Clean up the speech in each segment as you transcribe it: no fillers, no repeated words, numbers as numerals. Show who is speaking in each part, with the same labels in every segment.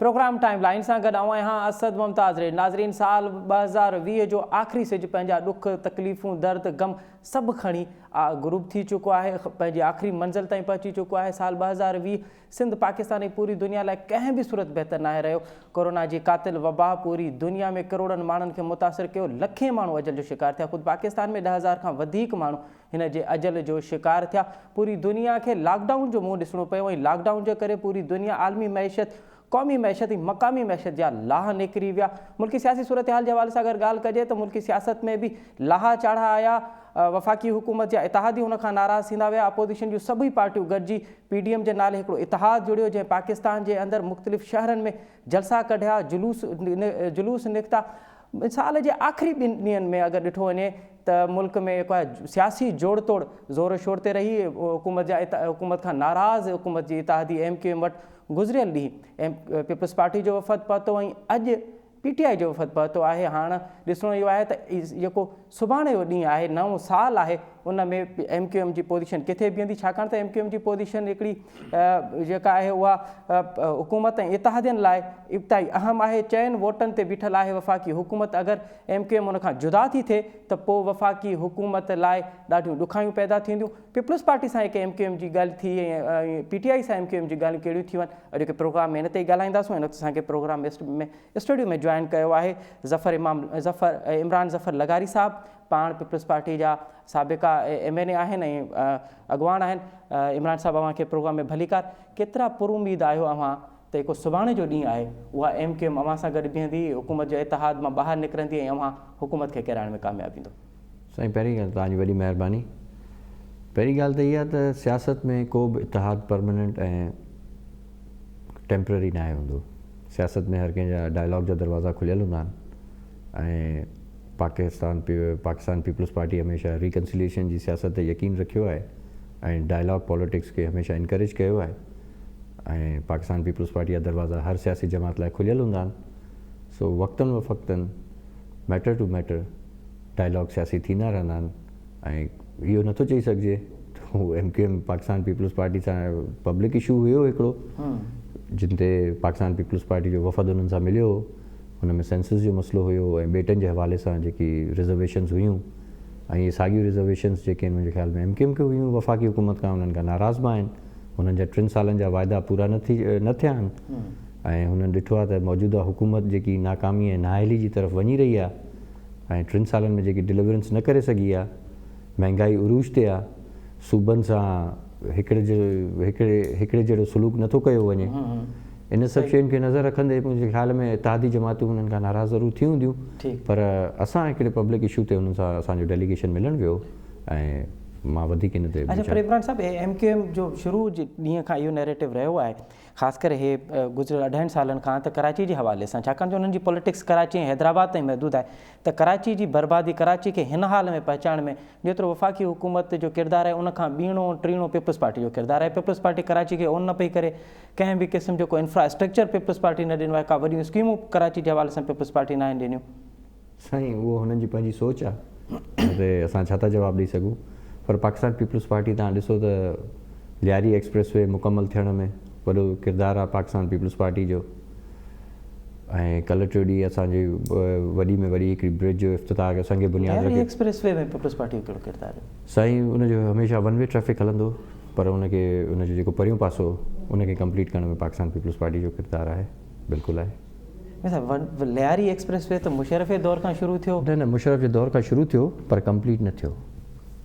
Speaker 1: Programme time line सां गॾु आहियां असद मुमताज़ रे। नाज़रीन, साल 2020 जो आख़िरी सिज पंहिंजा ॾुख तकलीफ़ूं दर्द गम सभु खणी ग्रुप थी चुको आहे, पंहिंजी आख़िरी मंज़िल ताईं पहुची चुको आहे। साल 2020 सिंध पाकिस्तान ऐं पूरी दुनिया लाइ कंहिं बि सूरत बहितर न आहे रहियो। कोरोना जी कातिल वबा पूरी दुनिया में करोड़नि माण्हुनि खे मुतासिर कयो, लखे माण्हू अजल जो शिकार थिया। ख़ुदि पाकिस्तान में 10,000 खां वधीक माण्हू हिन जे अजल जो शिकार थिया। पूरी दुनिया खे लॉकडाउन जो मुंहुं ॾिसणो पियो ऐं लॉकडाउन जे करे पूरी दुनिया आलमी मैशत, क़ौमी मैशत ऐं मक़ामी मैशत जा लाह निकिरी विया। मुल्की सियासी सूरत हाल जे हवाले सां अगरि ॻाल्हि कजे त मुल्की सियासत में बि लाहा चाढ़ा आया। वफ़ाक़ी हुकूमत जा इतिहादी हुन खां नाराज़ थींदा विया। अपोज़िशन जूं सभई पार्टियूं गॾिजी PDM जे नाले हिकिड़ो इतिहाद जुड़ियो, जंहिं पाकिस्तान जे अंदरि मुख़्तलिफ़ शहरनि में जलसा कढिया, जुलूस निकिता। साल जे आख़िरी 2 ॾींहंनि में अगरि ॾिठो वञे त मुल्क में जेको सियासी जोड़ तोड़ ज़ोर शोर ते रही। हुकूमत खां नाराज़ हुकूमत जी इतिहादी MQM वटि गुज़िरियल ॾींहुं पीपल्स पार्टी जो वफ़द पहुतो ऐं अॼु PTI जो वफ़द पहुतो आहे। हाणे ॾिसणो इहो आहे त जेको सुभाणे जो ॾींहुं आहे, नओं साल आहे, उन में MQM जी पोज़ीशन किथे बीहंदी, छाकाणि त MQM जी पोज़ीशन हिकिड़ी जेका आहे उहा हुकूमत ऐं इतिहादियुनि लाइ इब्तिदाई अहम आहे। चइनि वोटनि ते बीठल आहे वफ़ाक़ी हुकूमत। अगरि MQM उन खां जुदा थी थिए त पोइ वफ़ाक़ी हुकूमत लाइ ॾाढियूं ॾुखायूं पैदा थींदियूं। पीपल्स पार्टी सां हिकु MQM जी ॻाल्हि थी ऐं PTI सां MQM जी ॻाल्हियूं कहिड़ियूं थी वञनि। अॼु के प्रोग्राम में हिन ते ई ॻाल्हाईंदासीं। हिन वक़्तु असांखे प्रोग्राम में स्टूडियो में जॉइन कयो आहे इमरान ज़फ़र लगारी साहब। पाण पीपल्स पार्टी जा साबिक़ा MNA आहिनि ऐं अॻवान आहिनि। इमरान साहब, अव्हांखे प्रोग्राम में भलीकार। केतिरा पुरुमीद आहियो अव्हां त जेको सुभाणे जो ॾींहुं आहे उहा MQM अव्हां सां गॾु बीहंदी, हुकूमत जो इतिहाद मां ॿाहिरि निकिरंदी ऐं अव्हां हुकूमत खे किराइण में कामयाबु ईंदो?
Speaker 2: साईं, पहिरीं ॻाल्हि तव्हांजी वॾी महिरबानी। पहिरीं ॻाल्हि त इहा आहे त सियासत में को बि इतिहाद परमानेंट ऐं टेम्पररी न आहे हूंदो। सियासत में हर कंहिंजा डायलॉग जा दरवाज़ा खुलियल हूंदा आहिनि ऐं पाकिस्तान पीपल्स पार्टी हमेशह रिकन्सिलिएशन जी सियासत ते यकीन रखियो आहे ऐं डायलॉग पॉलिटिक्स खे हमेशह इनकरेज कयो आहे। ऐं पाकिस्तान पीपल्स पार्टी जा दरवाज़ा हर सियासी जमात लाइ खुलियल हूंदा आहिनि। सो वक़्तनि व फ़क़्तनि, मैटर टू मैटर डायलॉग सियासी थींदा रहंदा आहिनि ऐं इहो नथो चई सघिजे त MQM पाकिस्तान पीपल्स पार्टी सां पब्लिक इशू हुयो हिकिड़ो, जिन ते पाकिस्तान पीपल्स पार्टी जो वफ़द उन्हनि सां मिलियो। हुन में सेंसस जो मसइलो हुयो ऐं बेटनि जे हवाले सां जेकी रिज़र्वेशन्स हुयूं ऐं इहे साॻियूं रिज़र्वेशन्स जेके मुंहिंजे ख़्याल में MQM खे हुयूं वफ़ाक़ी हुकूमत खां, उन्हनि खां नाराज़ बि आहिनि। हुननि जा 3 सालनि जा वाइदा पूरा न थिया आहिनि ऐं हुननि ॾिठो आहे त मौजूदा हुकूमत जेकी नाकामी ऐं नाअहली जी तरफ़ वञी रही आहे ऐं 3 सालनि में जेकी डिलीवरेंस न करे सघी आहे, महांगाई उरूज ते आहे, सूबनि सां हिकिड़े जहिड़ो सलूक नथो कयो वञे। इन सभु शयुनि खे नज़र रखंदे मुंहिंजे ख़्याल में इतिहादी जमातूं हुननि खां नाराज़ ज़रूरु थी हूंदियूं, पर असां हिकिड़े पब्लिक इशू ते हुननि सां असांजो डेलीगेशन मिलणु वियो ऐं मां वधीक इन ते।
Speaker 1: अच्छा, पर इमरान साहब, MQM जो शुरू जे ॾींहं खां इहो नैरेटिव रहियो आहे, ख़ासि करे हे गुज़िरियल 18 सालनि खां, त कराची जे हवाले सां, छाकाणि त हुननि जी पॉलिटिक्स कराची ऐं हैदराबाद ताईं महदूद आहे, त कराची जी बर्बादी, कराची खे हिन हाल में पहुचाइण में जेतिरो वफ़ाक़ी हुकूमत जो किरदारु आहे, उनखां ॿीणो टीणो पीपल्स पार्टी जो किरदारु आहे। पीपल्स पार्टी कराची खे ओन न पई करे, कंहिं बि क़िस्म जो को इंफ्रास्ट्रक्चर पीपल्स पार्टी न ॾिनो आहे, का वॾियूं स्कीमूं कराची जे हवाले सां पीपल्स पार्टी न आहिनि ॾिनियूं।
Speaker 2: साईं, उहो हुननि जी पंहिंजी सोच आहे, ते असां छा था जवाबु ॾेई सघूं। पर पाकिस्तान पीपल्स पार्टी तव्हां ॾिसो त लियारी एक्सप्रेस वे मुकमल थियण में वॾो किरदारु आहे पाकिस्तान पीपल्स पार्टी जो। ऐं कल्ह टियों ॾींहुं असांजी वॾी में वॾी हिकिड़ी ब्रिज जो इफ़्तिताह असांखे बुनियाद रखी।
Speaker 1: एक्सप्रेस वे में पीपल्स पार्टी जो कहिड़ो किरदारु आहे?
Speaker 2: साईं, उनजो हमेशह 1 वे ट्रैफ़िक हलंदो, पर उनखे उनजो जेको परियों पासो उनखे कंप्लीट करण में पाकिस्तान पीपल्स पार्टी जो किरदारु आहे, बिल्कुलु आहे।
Speaker 1: लियारी एक्सप्रेस वे त मुशर्रफ जे दौर खां शुरू थियो?
Speaker 2: न, मुशर्रफ जे दौर खां शुरू थियो पर कंप्लीट न थियो।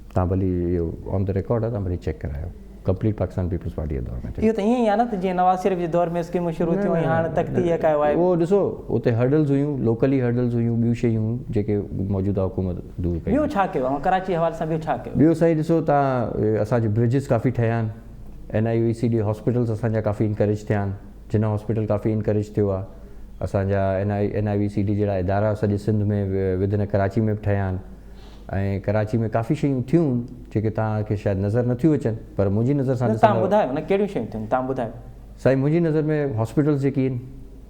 Speaker 2: तव्हां भली इहो ऑन द रिकॉर्ड आहे, तव्हां भली चेक करायो। कंप्लीट पाकिस्तान पीपल्स पार्टी जे दौर में थियो।
Speaker 1: इहो त ईअं ई आहे न, त जीअं नवाज़ शरीफ़ जे दौर में स्कीमूं शुरू थियूं ऐं हाणे तख़्ती कयो आहे।
Speaker 2: उहो ॾिसो, उते हर्डल्स हुयूं, लोकली हर्डल्स हुयूं, ॿियूं शयूं हुयूं जेके मौजूदा हुकूमत दूर कयूं।
Speaker 1: ॿियो छा कयो ऐं कराची हवाले सां ॿियो छा कयो?
Speaker 2: ॿियो साईं ॾिसो, तव्हां असांजे ब्रिजिस काफ़ी ठहिया आहिनि। NIVCD हॉस्पिटल्स असांजा काफ़ी इनकरेज थिया आहिनि। जिना हॉस्पिटल काफ़ी इनकरेज थियो आहे। असांजा NIVCD जहिड़ा इदारा सॼे सिंध में विदिन कराची में बि ठहिया आहिनि ऐं कराची में काफ़ी शयूं थियूं जेके तव्हांखे शायदि नज़र नथियूं अचनि, पर मुंहिंजी नज़र सां
Speaker 1: तव्हां ॿुधायो न कहिड़ियूं शयूं थियूं, तव्हां ॿुधायो।
Speaker 2: साईं, मुंहिंजी नज़र में हॉस्पिटल्स जेकी आहिनि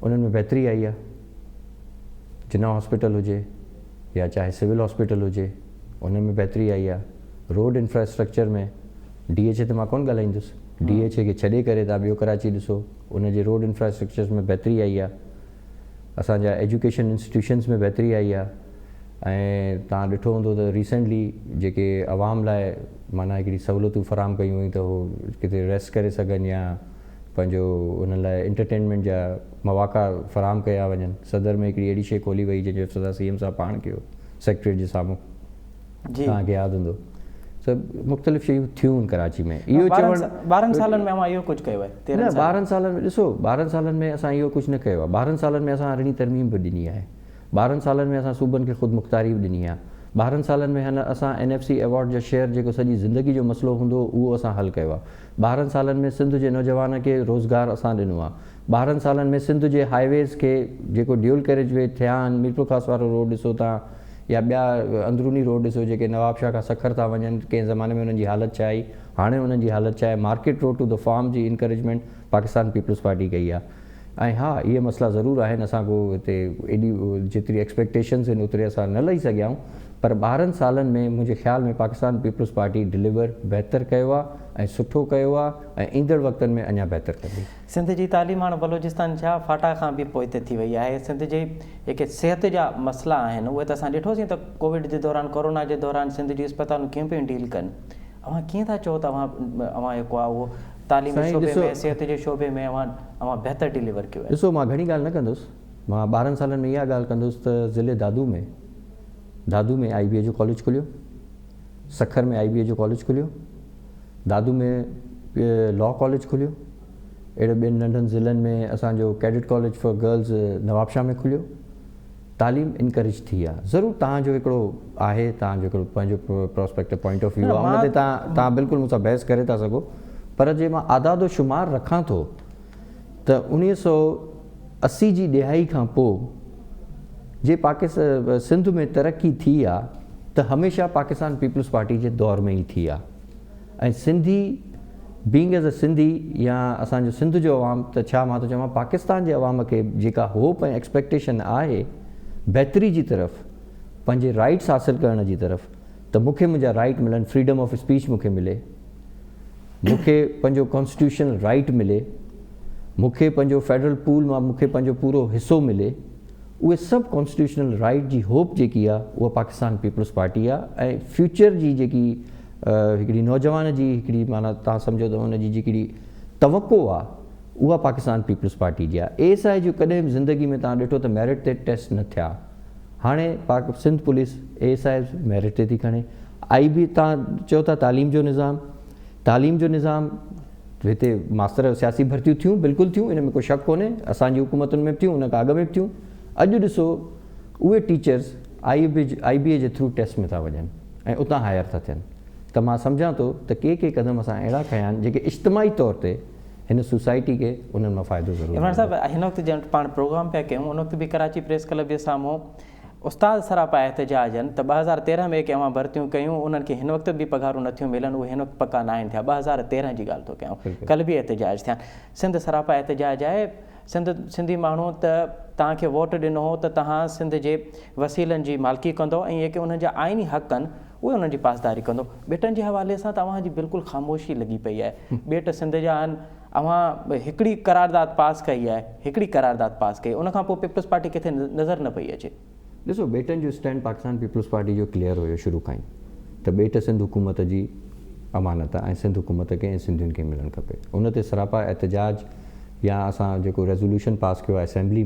Speaker 2: उन्हनि में बहितरी आई आहे। जिना हॉस्पिटल हुजे या चाहे सिविल हॉस्पिटल हुजे, उन्हनि में बहितरी आई आहे। रोड इंफ्रास्ट्रक्चर में DHA ते मां कोन ॻाल्हाईंदुसि, DHA खे छॾे करे तव्हां ॿियो कराची ॾिसो, उनजे रोड इंफ्रास्ट्रक्चर्स में बहितरी आई आहे, असांजा एजुकेशन इंस्टीट्यूशन्स में बहितरी आई आहे, ऐं तव्हां ॾिठो हूंदो त रिसेंटली जेके आवाम लाइ माना हिकिड़ी सहूलियतूं फराहम कयूं हुयूं त उहो किथे रेस्ट करे सघनि या पंहिंजो उन लाइ एंटरटेनमेंट जा मौक़ा फराहम कया वञनि। सदर में हिकिड़ी अहिड़ी शइ खोली वई जंहिंजो इफ़्तिताह CM साहब पाण कयो सेक्रेटरी जे साम्हूं, तव्हांखे यादि हूंदो। सभु मुख़्तलिफ़ शयूं थियूं आहिनि कराची में। इहो चवणु
Speaker 1: 12 सालनि में अवां इहो कुझु कयो आहे?
Speaker 2: न, 12 सालनि में ॾिसो, 12 सालनि में असां इहो कुझु न कयो आहे। 12 सालनि में असां अरिड़हीं तरमीम बि ॾिनी आहे, 12 सालनि में असां सूबनि खे ख़ुदि मुख़्तारी बि ॾिनी आहे, 12 सालनि में असां NFC अवॉर्ड जा शेयर जेको सॼी ज़िंदगी जो मसइलो हूंदो उहो असां हल कयो आहे। 12 सालनि में सिंध जे नौजवान खे रोज़गार असां ॾिनो आहे। 12 सालनि में सिंध जे हाईवेज़ खे जेको ड्यूल कैरेज वे थिया आहिनि, मीरपुर खास वारो रोड ॾिसो तव्हां या ॿिया अंदरूनी रोड ॾिसो जेके नवाबशाह खां सखर था वञनि, कंहिं ज़माने में उन्हनि जी हालत छा आई, हाणे उन्हनि जी हालत छा आहे। Market road to the farm जी इंकरेजमेंट पाकिस्तान पीपल्स पार्टी कई आहे। ऐं हा, इहे मसइला ज़रूरु आहिनि, असां को हिते एॾी जेतिरी एक्सपेक्टेशन्स आहिनि ओतिरे असां न लही सघिया आहियूं, पर 12 सालनि में मुंहिंजे ख़्याल में पाकिस्तान पीपल्स पार्टी डिलीवर बहितर कयो आहे ऐं सुठो कयो आहे, ऐं ईंदड़ वक़्तनि में अञा बहितर कंदी।
Speaker 1: सिंध जी तालीम हाणे बलोचिस्तान छा फाटा खां बि पोइते थी वई आहे। सिंध जे जेके सिहत जा मसइला आहिनि उहे त असां ॾिठोसीं त कोविड जे दौरान, कोरोना जे दौरान सिंध जी अस्पतालूं कीअं पियूं डील कनि। अवां कीअं था चओ त अवां जेको आहे उहो तालीमी शोबे में, सिहत जे शोबे में अवां बहितर डिलीवर कयो आहे?
Speaker 2: ॾिसो, मां घणी ॻाल्हि न कंदुसि, मां 12 सालनि में इहा ॻाल्हि कंदुसि त ज़िले दादू में IBA जो कॉलेज खुलियो, सखर में IBA जो कॉलेज खुलियो, दादू में लॉ कॉलेज खुलियो, अहिड़े ॿियनि नंढनि ज़िलनि में असांजो cadet college for girls Nawabshah में खुलियो। तालीम इनकरेज थी आहे। ज़रूरु तव्हांजो हिकिड़ो आहे, तव्हांजो हिकिड़ो पंहिंजो प्रोस्पेक्टिव पॉइंट ऑफ व्यू आहे, उन ते तव्हां बिल्कुलु मूंसां बहस करे था सघो, पर जे मां आदादो शुमार रखां थो त 1980 जी ॾिहाई खां पोइ जे पाकिस्तान सिंध में तरक़ी थी आहे त हमेशह पाकिस्तान पीपल्स पार्टी जे दौर में ई थी आहे। ऐं Sindhi being as a Sindhi या असांजो सिंध जो अवाम त छा मां थो चवां पाकिस्तान जे अवाम खे जेका होप ऐं एक्सपेक्टेशन आहे बहितरी जी तरफ़, पंहिंजे राइट्स हासिलु करण जी तरफ़, त मूंखे मुंहिंजा राइट मिलनि, फ्रीडम ऑफ स्पीच मूंखे मिले, मूंखे पंहिंजो कॉन्स्टिट्यूशनल राइट मिले, मूंखे पंहिंजो फेडरल पूल मां मूंखे पंहिंजो पूरो हिसो मिले, उहे सभु कॉन्स्टिट्यूशनल राइट जी होप जेकी आहे उहा पाकिस्तान पीपल्स पार्टी आहे। ऐं फ्यूचर जी जेकी हिकिड़ी नौजवान जी हिकिड़ी माना तव्हां सम्झो त हुनजी जेकड़ी तवक़ो आहे उहा पाकिस्तान पीपल्स पार्टी जी आहे। ASI जो कॾहिं बि ज़िंदगी में तव्हां ॾिठो त मेरिट ते टेस्ट न थिया, हाणे सिंध पुलिस ASI मेरिट ते थी खणे। IB तव्हां चओ था तालीम जो निज़ाम हिते मास्तर सियासी भर्तियूं थियूं, बिल्कुलु थियूं, इन में कोई शक कोन्हे, असांजी हुकूमतुनि में बि थियूं, उन खां अॻु में बि थियूं। अॼु ॾिसो उहे टीचर्स IBA जे थ्रू टेस्ट में था वञनि ऐं उतां हायर था थियनि, त मां सम्झां थो त के क़दम असां अहिड़ा खयां आहिनि जेके इज्तिमाही तौर ते हिन सोसाइटी खे उन्हनि मां फ़ाइदो ज़रूरु।
Speaker 1: इमरान साहिबु, हिन वक़्तु जंहिं पाण प्रोग्राम पिया कयूं उन वक़्तु बि कराची प्रेस क्लब जे साम्हूं उस्ताद सरापा एहतजाज आहिनि त 2013 में के अवां भर्तियूं कयूं, उन्हनि खे हिन वक़्तु बि पघारूं नथियूं मिलनि, उहे हिन वक़्तु पका न आहिनि थिया। 2013 जी ॻाल्हि थो कयां, कल्ह बि एहतजाज थिया। सिंध सरापा एहतजाज आहे, सिंधी माण्हू त तव्हांखे वोट ॾिनो हो त तव्हां सिंध जे वसीलनि जी मालिकी कंदो ऐं जेके उन्हनि जा आइनी हक़ आहिनि उहे उन्हनि जी पासदारी कंदो। ॿेटनि जे हवाले सां तव्हांजी बिल्कुलु ख़ामोशी लॻी पई आहे। ॿेट सिंध जा आहिनि, अवां हिकिड़ी करारदाद पास कई आहे, उनखां पोइ पीपल्स पार्टी किथे नज़र न पई अचे।
Speaker 2: ॾिसो, ॿेटनि जो स्टैंड पाकिस्तान पीपल्स पार्टी जो क्लियर हुयो शुरू खां ई त ॿेट सिंध हुकूमत जी अमानत आहे ऐं सिंध हुकूमत खे ऐं सिंधियुनि खे मिलणु खपे। उन ते सरापा एहतजाज या असां जेको रेज़ोल्यूशन पास कयो आहे असेंबली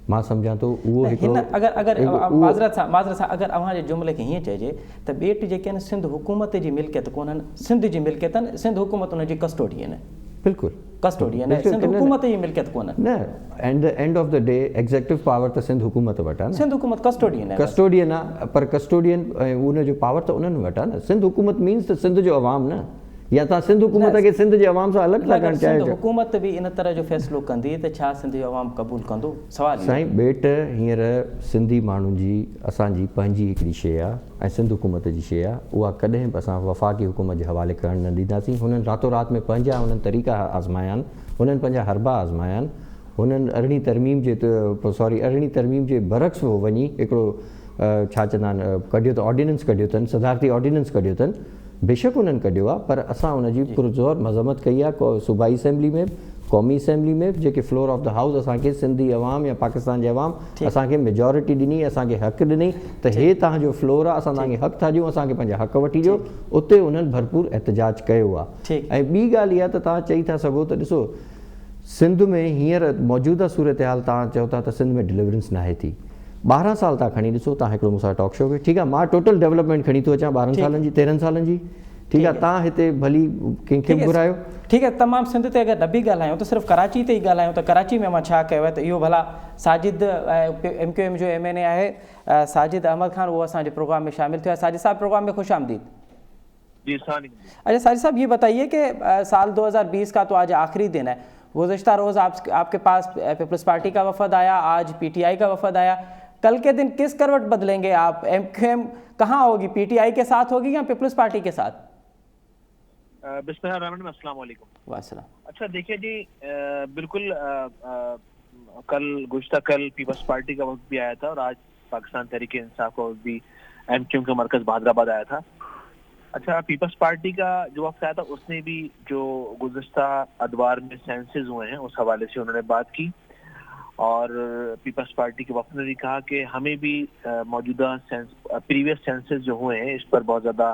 Speaker 2: मां सम्झां थो उहो
Speaker 1: अगरि माज़रत सां अगरि अव्हां जे जुमिले खे हीअं चइजे त ॿेट जेके आहिनि सिंध हुकूमत जी मिल्कियत कोन्हनि, सिंध जी मिल्कियत आहिनि, सिंध हुकूमत उनजी कस्टोडियन आहे।
Speaker 2: बिल्कुलु
Speaker 1: कस्टोडियन आहे, सिंध हुकूमत जी मिल्कियत कोन्हनि।
Speaker 2: न, end of the day executive power त सिंध हुकूमत वटि आहे न।
Speaker 1: सिंध हुकूमत कस्टोडियन
Speaker 2: आहे, पर कस्टोडियन ऐं उनजो पावर त उन्हनि वटि आहे न। सिंध हुकूमत मीन्स त सिंध जो अवाम न, या तव्हां सिंध हुकूमत खे सिंध जे अवाम सां अलॻि था करणु चाहियो।
Speaker 1: हुकूमत बि इन तरह जो फ़ैसिलो कंदी त छा सिंध जो अवाम क़बूल कंदो? सवाल
Speaker 2: साईं, ॿेट हींअर सिंधी माण्हुनि जी असांजी पंहिंजी हिकिड़ी शइ आहे ऐं सिंध हुकूमत जी शइ आहे, उहा कॾहिं बि असां वफ़ाक़ी हुकूमत जे हवाले करणु न ॾींदासीं। हुननि रातो राति में पंहिंजा हुननि तरीक़ा आज़माया आहिनि, हुननि पंहिंजा हरबा आज़माया आहिनि, हुननि अरिड़हीं तरमीम जे बरक्स वञी हिकिड़ो छा चवंदा आहिनि कढियो त ऑर्डिनेंस कढियो अथनि, सदारती ऑर्डिनेंस कढियो अथनि बेशक उन्हनि कढियो आहे, पर असां उनजी पुरज़ोर मज़म्मत कई आहे सूबाई असेंबली में, क़ौमी असेंबली में, जेके फ्लोर ऑफ द हाउस असांखे सिंधी अवाम या पाकिस्तान जे अवाम असांखे मेजॉरिटी ॾिनी, असांखे हक़ु ॾिनी त हे तव्हांजो फ्लोर आहे, असां तव्हांखे हक़ु था ॾियूं, असांखे पंहिंजा हक़ वठी ॾियो। उते उन्हनि भरपूर एहतजाज कयो आहे। ऐं ॿी ॻाल्हि इहा त तव्हां चई था सघो त ॾिसो सिंध में हींअर मौजूदा सूरत हाल तव्हां चओ था त सिंध में डिलीवरेंस नाहे थी। 12 साल तव्हां खणी ॾिसो, तव्हां हिकिड़ो मूंसां टॉक शो कयो, ठीकु आहे, मां टोटल डेवलपमेंट खणी थो अचां 12 सालनि जी 13 सालनि जी, ठीकु आहे, तव्हां हिते भली कंहिंखे बि घुरायो।
Speaker 1: ठीकु आहे, तमामु सिंध ते अगरि न बि ॻाल्हायूं त सिर्फ़ु कराची ते ई ॻाल्हायूं त कराची में मां छा कयो आहे त इहो भला साजिद MQM जो MNA आहे साजिद अहमद ख़ान, उहो असांजे प्रोग्राम में शामिल थियो है। साजिद साहब प्रोग्राम में खुश आमदीद।
Speaker 3: जी
Speaker 1: अच्छा साजिद साहब ये बताइए कि साल 2020 का तो आज आखिरी दिन है, गुज़श्ता रोज़ आपके पास पीपल्स पार्टी का वफद आया, आज PTI का वफद आया, कल के दिन किस करवट बदलेंगे आप? MQM कहाँ होगी, PTI के साथ होगी या पीपल्स पार्टी के साथ?
Speaker 3: बिस्मिल्लाहिर्रहमानिर्रहीम, अस्सलाम वालेकुम।
Speaker 1: वालेकुम।
Speaker 3: अच्छा देखिए जी, बिल्कुल कल पीपल्स पार्टी का वक्त भी आया था और आज पाकिस्तान तहरीक इंसाफ का वक्त भी MQM का मरकज बहादराबाद आया था। अच्छा, पीपल्स पार्टी का जो वक्त आया था उसने भी जो गुज़श्ता अदवार में सेंसेस हुए हैं उस हवाले से उन्होंने बात की, और पीपल्स पार्टी के वक्त ने भी कहा कि हमें भी मौजूदा प्रीवियस सेंसेस जो हुए हैं इस पर बहुत ज़्यादा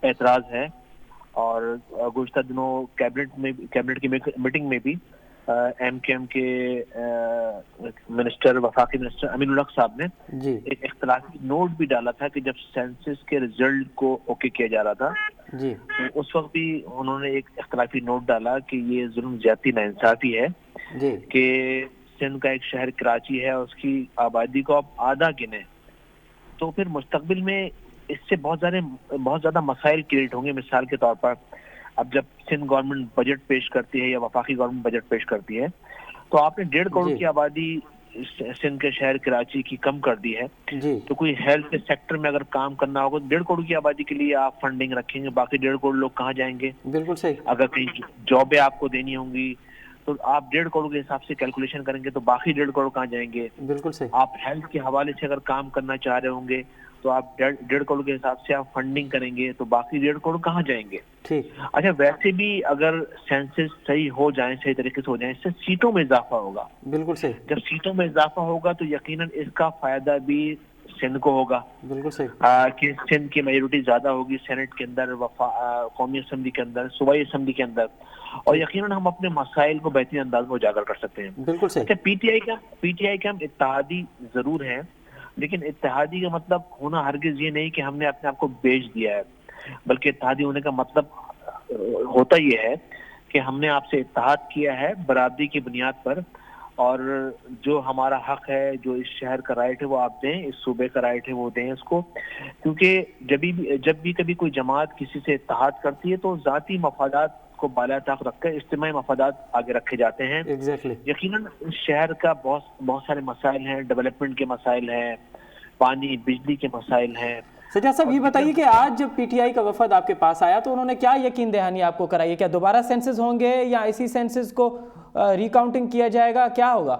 Speaker 3: एतराज़ है, और गुज़श्ता दिनों कैबिनेट की मीटिंग में भी MQM के वफाकी मिनिस्टर अमीनुल हक साहब ने एक इख्तिलाफी नोट भी डाला था कि जब सेंसस के रिजल्ट को ओके किया जा रहा था
Speaker 1: जी,
Speaker 3: तो उस वक्त भी उन्होंने एक इख्तिलाफी नोट डाला कि ये जुल्म ज्यादती नाइंसाफी है कि सिंध का एक शहर कराची है, उसकी आबादी को आप आधा गिने तो फिर मुस्तकबिल में इससे बहुत ज़्यादा मसाइल क्रिएट होंगे। मिसाल के तौर पर अब जब सिंध गवर्नमेंट बजट पेश करती है या वफाकी गवर्नमेंट बजट पेश करती है तो आपने 1.5 करोड़ की आबादी सिंध के शहर कराची की कम कर दी है, तो कोई हेल्थ के सेक्टर में अगर काम करना होगा तो 1.5 करोड़ की आबादी के लिए आप फंडिंग रखेंगे, बाकी 1.5 करोड़ लोग कहाँ जाएंगे?
Speaker 1: बिल्कुल सही।
Speaker 3: अगर कहीं जॉबें आपको देनी होंगी तो आप 1.5 करोड़ के हिसाब से कैलकुलेशन करेंगे तो बाकी 1.5 करोड़ कहाँ जाएंगे?
Speaker 1: बिल्कुल सही।
Speaker 3: आप हेल्थ के हवाले से अगर काम करना चाह रहे होंगे तो आप 1.5 करोड़ के हिसाब से आप फंडिंग करेंगे तो बाकी 1.5 करोड़ कहाँ जाएंगे?
Speaker 1: ठीक।
Speaker 3: अच्छा, वैसे भी अगर सेंसस सही हो जाए, सही तरीके से हो जाए, इससे सीटों में इजाफा होगा।
Speaker 1: बिल्कुल सही।
Speaker 3: जब सीटों में इजाफा होगा तो यकीनन इसका फायदा भी सिंध को होगा।
Speaker 1: बिल्कुल सही।
Speaker 3: कि सिंध की मेजोरिटी ज्यादा होगी सेनेट के अंदर, कौमी असेंबली के अंदर, सूबाई असेंबली के अंदर, और यकीनन हम अपने मसाइल को बेहतरीन अंदाज में उजागर कर सकते हैं।
Speaker 1: बिल्कुल सही।
Speaker 3: अच्छा, पीटीआई के हम इत्तेहादी जरूर हैं, लेकिन इत्तेहादी का मतलब होना हरगिज ये नहीं कि हमने अपने आप को बेच दिया है, बल्कि इत्तेहादी होने का मतलब होता ये है कि हमने आपसे इत्तेहाद किया है बराबरी की बुनियाद पर, और जो हमारा हक है, जो इस शहर का राइट है वो आप दें, इस सूबे का राइट है वो दें इसको, क्योंकि जब भी कभी कोई जमात किसी से इत्तेहाद करती है तो ज़ाती मफादात को बाला ताक रखकर इज्तिमाई मफादात आगे रखे जाते हैं। यकीनन इस शहर का बहुत सारे मसाइल हैं, डेवलपमेंट के मसाइल हैं, पानी बिजली के मसाइल हैं।
Speaker 1: सज्जाद साहब ये बताइए कि आज जब PTI का वफद आपके पास आया तो उन्होंने क्या यकीन दहानी आपको कराई है? क्या दोबारा सेंसस होंगे या इसी सेंसस को रिकाउंटिंग किया जाएगा, क्या होगा?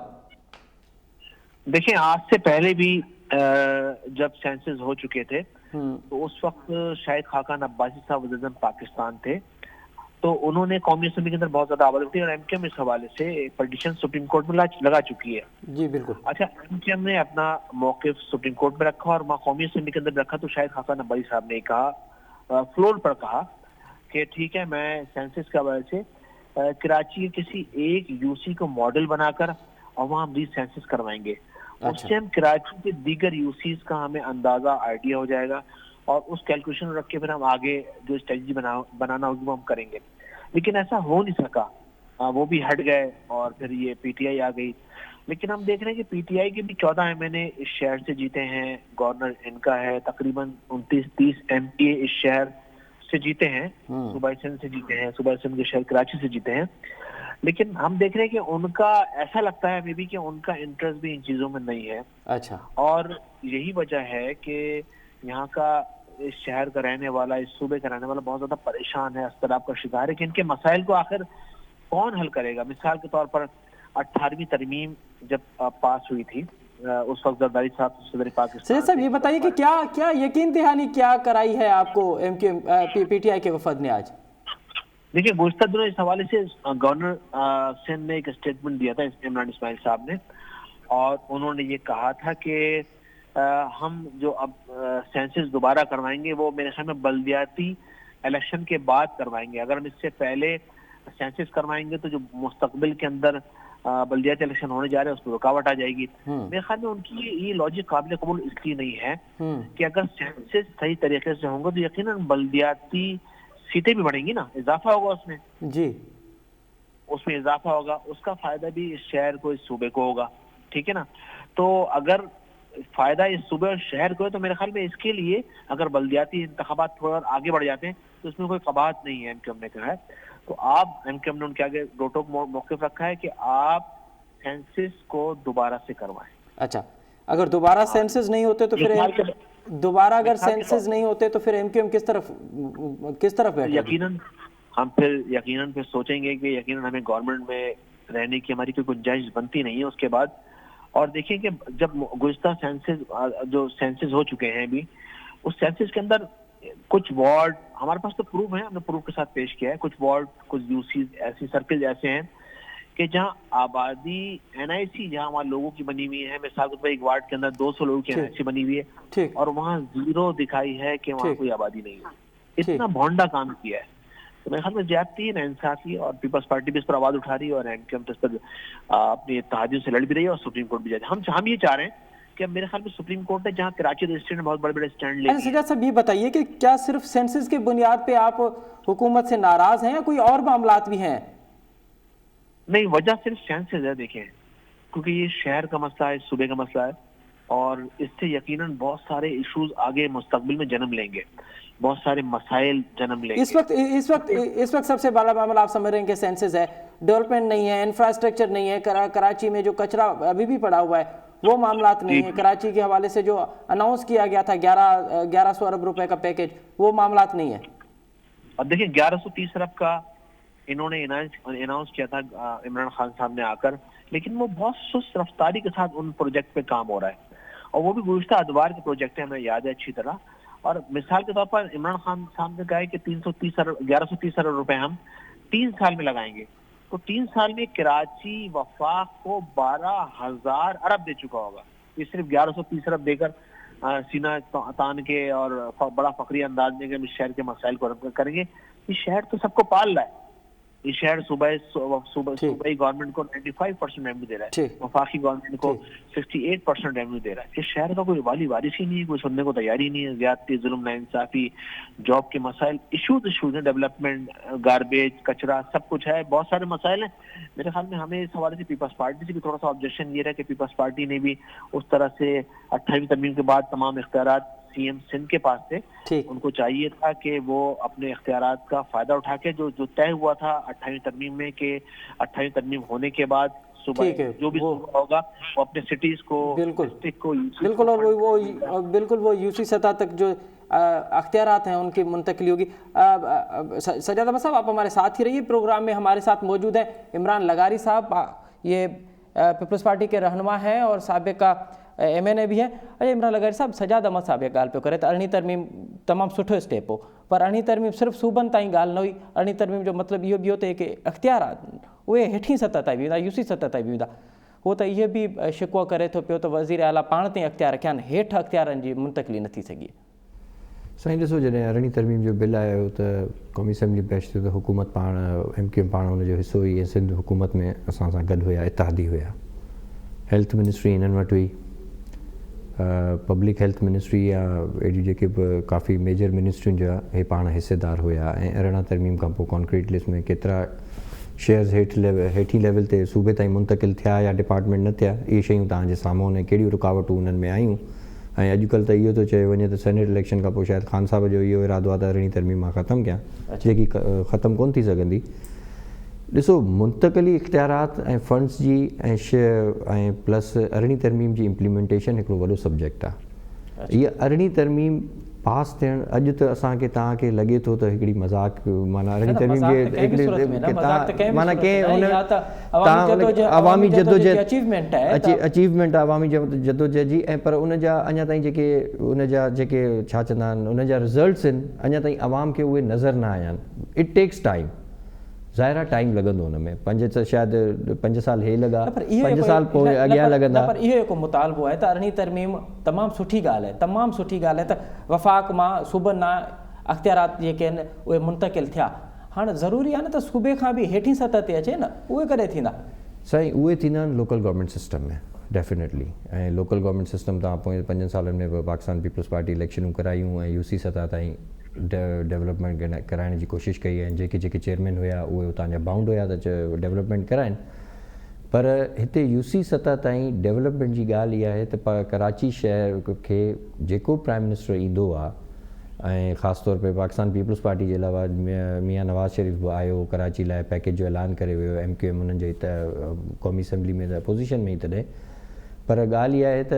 Speaker 3: देखिए, आज से पहले भी जब सेंसस हो चुके थे तो उस वक्त शायद खाकान अब्बासी साहब वज़ीर पाकिस्तान थे, तो उन्होंने कौमी असेंबली के अंदर बहुत ज्यादा आवाज उठी और MQM इस हवाले से एक पिटीशन सुप्रीम कोर्ट में लगा चुकी है।
Speaker 1: जी बिल्कुल।
Speaker 3: अच्छा, MQM ने अपना मौक़िफ़ सुप्रीम कोर्ट में रखा और कौमी असेंबली के अंदर रखा, तो शायद खाकान अब्बासी साहब ने कहा, फ्लोर पर कहा कि ठीक है, मैं सेंसस के हवाले से कराची के किसी एक यूसी को मॉडल बनाकर और वहाँ हम री सेंसस करवाएंगे। उससे हम कराची के दीगर यूसीज का हमें अंदाजा आइडिया हो जाएगा और उस कैलकुलेशन रख के फिर हम आगे जो स्ट्रेटजी बनाना होगी वो हम करेंगे। लेकिन ऐसा हो नहीं सका, वो भी हट गए और फिर ये PTI आ गई। लेकिन हम देख रहे हैं कि PTI के भी 14 MNA इस शहर से जीते हैं, गवर्नर इनका है, तकरीबन 29-30 MPA इस शहर से जीते हैं, सूबाई सिंध से जीते हैं, सूबाई सिंध के शहर कराची से जीते हैं। लेकिन हम देख रहे हैं कि उनका ऐसा लगता है मे बी कि उनका इंटरेस्ट भी इन चीजों में नहीं है।
Speaker 1: अच्छा।
Speaker 3: और यही वजह है कि यहाँ का, इस शहर का रहने वाला, इस सूबे का रहने वाला बहुत ज्यादा परेशान है, अस्तराब का शिकार है कि इनके मसाइल को आखिर कौन हल करेगा। मिसाल के तौर पर 18वीं तरमीम जब पास हुई थी उस वक्त जरदारी साहब सदर पाकिस्तान।
Speaker 1: सैयद साहब ये बताइए कि क्या क्या यकीन दहानी क्या कराई है आपको PTI के वफद ने आज?
Speaker 3: देखिए, गुज़श्ता दिनों इस हवाले से गवर्नर सिंध ने एक स्टेटमेंट दिया था इमरान इस्माइल साहब ने, और उन्होंने ये कहा था कि हम जो अब सेंसस दोबारा करवाएंगे वो मेरे ख्याल में बल्दियाती इलेक्शन के बाद करवाएंगे। अगर हम इससे पहले सेंसस करवाएंगे तो जो मुस्तकबिल के अंदर बल्दियाती इलेक्शन होने जा रहे हैं उसमें रुकावट आ जाएगी। मेरे ख्याल में उनकी ये लॉजिक काबिल कबूल इसलिए नहीं है कि अगर सेंसस सही तरीके से होंगे तो यकीनन बल्दियाती सीटें भी बढ़ेंगी ना, इजाफा होगा उसमें
Speaker 1: जी,
Speaker 3: उसमें इजाफा होगा, उसका फायदा भी इस शहर को, इस सूबे को होगा, ठीक है ना। तो अगर फायदा इस सूबे और शहर को है तो मेरे ख्याल में इसके लिए अगर बल्दियाती इंतखाबात थोड़ा आगे बढ़ जाते हैं तो इसमें कोई कबाहत नहीं है। एमक्यूएम ने कहा है, तो आप एमक्यूएम ने उनके आगे रोक मौक़िफ़ रखा है कि आप सेंसस को दोबारा से करवाएं।
Speaker 1: अच्छा, अगर दोबारा सेंसस नहीं होते तो फिर दोबारा अगर सेंसस नहीं होते तो फिर एमक्यूएम किस तरफ बैठेगी?
Speaker 3: यकीनन फिर सोचेंगे कि यकीनन हमें गवर्नमेंट में रहने की हमारी कोई गुंजाइश बनती नहीं है उसके बाद। और देखिए कि जब गुज़श्ता सेंसस जो सेंसस हो चुके हैं अभी, उस सेंसस के अंदर कुछ वार्ड हमारे पास तो प्रूफ है, हमने प्रूफ के साथ पेश किया है, कुछ वार्ड, कुछ यूसी ऐसी सर्किल ऐसे हैं कि जहाँ आबादी NIC जहाँ वहाँ लोगों की बनी हुई है। मिसाल के तौर पर एक वार्ड के अंदर 200 लोगों की NIC बनी हुई है और वहाँ 0 दिखाई है कि वहाँ कोई आबादी नहीं है। इतना भोंडा काम किया है। तो मेरे ख्याल में ज्यादती नाइंसाफी, और पीपल्स पार्टी भी इस पर आवाज उठा रही है और एमक्यूएम इस पर अपनी इत्तेहादियों से लड़ भी रही है और सुप्रीम कोर्ट भी जाए। हम ये चाह रहे हैं कि अब मेरे ख्याल में सुप्रीम कोर्ट ने जहाँ कराची रजिस्ट्रेशन में बहुत बड़े स्टैंड ले।
Speaker 1: सजाद साहब ये बताइए कि क्या सिर्फ सेंसस की बुनियाद पे आप हुकूमत से नाराज हैं या कोई और मामलात भी हैं?
Speaker 3: नहीं, वजह सिर्फ सेंसस है। देखें, क्योंकि ये शहर का मसला है, सूबे का मसला है, और इससे यकीनन बहुत सारे इश्यूज आगे मुस्तकबिल में जन्म लेंगे, बहुत सारे मसाइल जन्म लेंगे।
Speaker 1: इस वक्त सबसे बड़ा मामला आप समझ रहे हैं कि सेंसस है, डेवलपमेंट नहीं है, इंफ्रास्ट्रक्चर नहीं है, कराची में जो कचरा अभी भी पड़ा हुआ है वो मामलात नहीं है, कराची के हवाले से जो अनाउंस किया गया था 1100 अरब रुपए का पैकेज, वो मामलात नहीं है।
Speaker 3: और देखिए 1130 अरब का इन्होंने अनाउंस किया था इमरान खान साहब ने आकर, लेकिन वो बहुत सुस्त रफ्तारी के साथ उन प्रोजेक्ट पे काम हो रहा है, और वो भी गुज़श्ता अदवार के प्रोजेक्ट है, हमें याद है अच्छी तरह। और मिसाल के तौर पर इमरान खान साहब ने कहा है कि 1130 अरब रुपए हम 3 साल में लगाएंगे, तो 3 साल में कराची वफाक को 12,000 अरब दे चुका होगा। ये सिर्फ 1130 अरब देकर सीना तान के और बड़ा फखरी अंदाज में इस शहर के मसाइल को हल करेंगे। ये शहर तो सबको पाल रहा है। ये शहर सूबाई गवर्नमेंट को 95% रेवेन्यू दे रहा है, वफाकी गवर्नमेंट को 68% रेवेन्यू दे रहा है। इस शहर का कोई वाली वारिस ही नहीं है, कोई सुनने को तैयार ही नहीं है। ज्यादती, जुल्म, नाइंसाफी, जॉब के मसाइल, इशूज हैं, डेवलपमेंट, गार्बेज, कचरा, सब कुछ है, बहुत सारे मसाइल हैं। मेरे ख्याल में हमें इस हवाले से पीपल्स पार्टी से भी थोड़ा सा ऑब्जेक्शन ये रहा कि पीपल्स पार्टी ने भी उस तरह से 28वीं तरमीम के बाद तमाम इख्तियारात सीएम सिंध के पास थे, उनको चाहिए था कि वो अपने इख्तियारात का फायदा उठा के जो तय हुआ था 28वीं तरमीम में कि 28वीं तरमीम होने के बाद सुबह जो भी होगा वो अपने सिटीज को, डिस्ट्रिक्ट को
Speaker 1: बिल्कुल, और वो यूसी सतह तक जो अख्तियारात हैं उनकी मुंतकिली होगी। सजाद अहमद साहब, आप हमारे साथ ही रहिए, प्रोग्राम में हमारे साथ मौजूद हैं इमरान लगारी साहब, ये पीपल्स पार्टी के रहनुमा हैं और साबिका MNA भी हैं। अरे इमरान लगारी साहब, सजाद अहमद साहब ये ॻाल्हि पियो करे त अरिड़हीं तरमीम तमामु सुठो स्टेप हो, पर अरिड़हीं तरमीम सिर्फ़ु सूबनि ताईं ॻाल्हि न हुई। अरिड़हीं तरमीम जो मतिलबु इहो बि हो त कि इख्तियारात उहे हेठीं सतह ताईं बि वेंदा, यूसी सतह ताईं बि वेंदा। उहो त इहे बि शिकवो करे थो पियो त वज़ीर आला पाण ताईं अख्तियार रखिया आहिनि, हेठि अख्तियारनि जी मुंतकिली न थी सघे।
Speaker 2: साईं ॾिसो, जॾहिं अरिड़हीं तरमीम जो बिल आयो त क़ौमी असैम्बली पेश थियो त हुकूमत पाण MQM पाण हुनजो हिसो हुई ऐं सिंध हुकूमत में असां सां गॾु हुया, इत्तेहादी हुया। हेल्थ मिनिस्ट्री इन्हनि वटि हुई, पब्लिक हेल्थ मिनिस्ट्री या अहिड़ी जेके बि काफ़ी मेजर मिनिस्ट्रियुनि जा हे पाण हिसेदार हुया। ऐं 18 तरमीम खां पोइ कॉन्क्रीट लिस्ट में केतिरा शेयर्स हेठी लेवल ते सूबे ताईं मुंतकिल थिया या डिपार्टमेंट न थिया, इहे शयूं तव्हांजे साम्हूं आहिनि, कहिड़ियूं रुकावटूं उन्हनि में आयूं। ऐं अॼुकल्ह त इहो थो चयो वञे त सेनेट इलेक्शन खां पोइ शायदि ख़ान साहब जो इहो इरादो आहे त अरिड़हीं तरमीम मां ख़तमु कयां, जेकी ख़तमु कोन थी सघंदी। ॾिसो, मुंतक़िली इख्तियारात ऐं फंड्स जी ऐं प्लस अरिड़हीं तरमीम जी इम्प्लीमेंटेशन हिकिड़ो वॾो सब्जेक्ट आहे। इहा अरिड़हीं तरमीम पास थियणु अॼु त असांखे तव्हांखे लॻे थो त हिकिड़ी मज़ाक माना रही तमीम जे अवामी अचीवमेंट आहे अवामी जदोजहद जी, ऐं पर उन जा अञा ताईं उन जा जेके छा चवंदा आहिनि उन जा रिज़ल्ट्स आहिनि अञा ताईं आवाम खे उहे नज़र न आया आहिनि. इट टेक्स टाइम, ज़ाहिर आहे टाइम लॻंदो हुन में. 5 साल हे लॻा, 5 साल पोइ अॻियां लॻंदा.
Speaker 1: पर इहो हिकु मुतालबो आहे त अरिड़हीं तरमीम तमामु सुठी ॻाल्हि आहे, तमामु सुठी ॻाल्हि आहे त वफ़ाक़ मां सूबनि अख़्तियारात जेके आहिनि उहे मुंतक़िल थिया. हाणे ज़रूरी आहे न त सूबे खां बि हेठीं सतह ते अचे न, उहे कॾहिं थींदा?
Speaker 2: साईं उहे थींदा आहिनि लोकल गवर्नमेंट सिस्टम में डेफिनेटली. ऐं लोकल गवर्नमेंट सिस्टम तव्हां पोइ 5 सालनि में पाकिस्तान पीपल्स पार्टी इलेक्शनूं करायूं ऐं UC सतह ताईं डेवलपमेंट कराइण जी कोशिशि कई ऐं जेके चेयरमैन हुया उहे उतां जा बाउंड हुया त डेवलपमेंट कराइनि. पर हिते UC सतह ताईं डेवलपमेंट जी ॻाल्हि इहा आहे त कराची शहर खे जेको प्राइम मिनिस्टर ईंदो आहे ऐं ख़ासि तौर ते पाकिस्तान पीपल्स पार्टी जे अलावा मियां नवाज़ शरीफ़ बि आयो कराची लाइ पैकेज जो ऐलान करे वियो. MQM उन्हनि जे क़ौमी असैम्बली में त अपोज़िशन में ई तॾहिं, पर ॻाल्हि इहा आहे त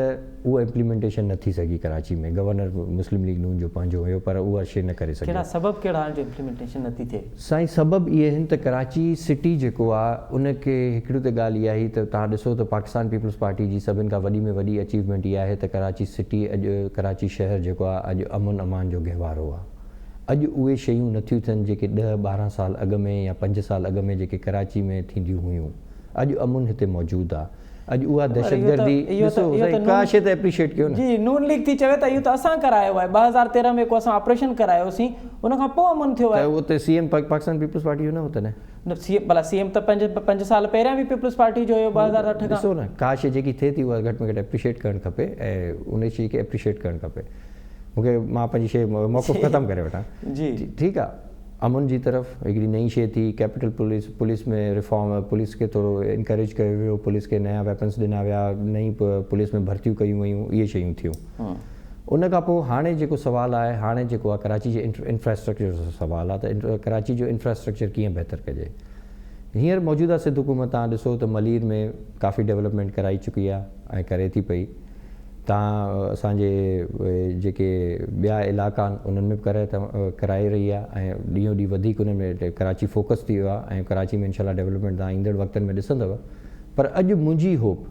Speaker 2: उहा इम्प्लीमेंटेशन न थी सघी कराची में. गवर्नर मुस्लिम लीग नून जो पंहिंजो हुयो पर उहा शइ न करे सघी.
Speaker 1: कहिड़ा सबब कहिड़ा आहिनि जो इम्प्लीमेंटेशन नथी थिए?
Speaker 2: साईं सबब इहे आहिनि त कराची सिटी जेको आहे उनखे हिकिड़ी त ॻाल्हि इहा ई त तव्हां ॾिसो त पाकिस्तान पीपल्स पार्टी जी सभिनि खां वॾी में वॾी अचीवमेंट इहा आहे त कराची सिटी अॼु कराची शहर जेको आहे अॼु अमन अमान जो गहवारो आहे. अॼु उहे शयूं नथियूं थियनि जेके 10-12 साल अॻु में या 5 साल अॻु में जेके कराची में थींदियूं हुयूं. अॼु अमन हिते मौजूदु आहे. अॼु उहा दहशतगर्दी का शइ त एप्रिशिएट कयो न.
Speaker 1: जी नून लीग थी चवे त इहो त असां करायो आहे 2013 में को असां ऑपरेशन करायोसीं, उन खां पोइ अमन थियो आहे.
Speaker 2: उते CM पाकिस्तान पीपल्स पार्टी जो न हो तॾहिं
Speaker 1: भला CM त 5 साल पहिरियां बि पीपल्स पार्टी जो हुयो 2008 खां.
Speaker 2: ॾिसो न का शइ जेकी थिए थी उहा घटि में घटि एप्रिशिएट करणु खपे ऐं उन शइ खे एप्रिशिएट करणु खपे. मूंखे मां पंहिंजी शइ मौक़िफ़ ख़तमु करे वठां.
Speaker 1: जी
Speaker 2: ठीकु आहे. अमन जी तरफ़ हिकिड़ी नई शइ थी, कैपिटल पुलिस में रिफॉर्म, पुलिस खे थोरो इनकरेज कयो वियो, पुलिस खे नया वेपन्स ॾिना विया, नई पुलिस में भर्तियूं कयूं वयूं, इहे शयूं थियूं. उन खां पोइ हाणे जेको सुवालु आहे, हाणे जेको आहे कराची जे इंफ्रास्ट्रक्चर जो सुवालु आहे त कराची जो इंफ्रास्ट्रक्चर कीअं बहितर कजे. हींअर मौजूदा सिंध हुकूमत तव्हां ॾिसो त मलीर में काफ़ी डेवलपमेंट कराई चुकी आहे ऐं करे थी पई. तव्हां असांजे जेके ॿिया इलाइक़ा आहिनि उन्हनि में बि कराए रही आहे ऐं ॾींहों ॾींहुं वधीक उन्हनि में कराची फोकस थी वियो आहे ऐं कराची में इंशाल्लाह डेवलपमेंट तव्हां ईंदड़ वक़्तनि में ॾिसंदव. पर अॼु मुंहिंजी होप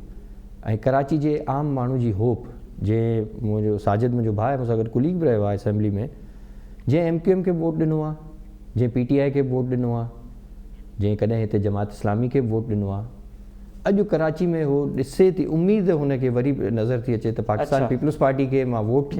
Speaker 2: ऐं कराची जे आम माण्हू जी होप, जंहिं मुंहिंजो साजिद मुंहिंजो भाउ आहे मूंसां गॾु कुलीग बि रहियो आहे असेंबली में, जंहिं MQM खे वोट ॾिनो आहे, जंहिं PTI खे वोट ॾिनो आहे, जंहिं कॾहिं हिते जमात इस्लामी खे वोट ॾिनो आहे, अॼु कराची में हो ॾिसे थी, उमेदु हुनखे वरी नज़र थी अचे त पाकिस्तान पीपल्स पार्टी खे मां वोट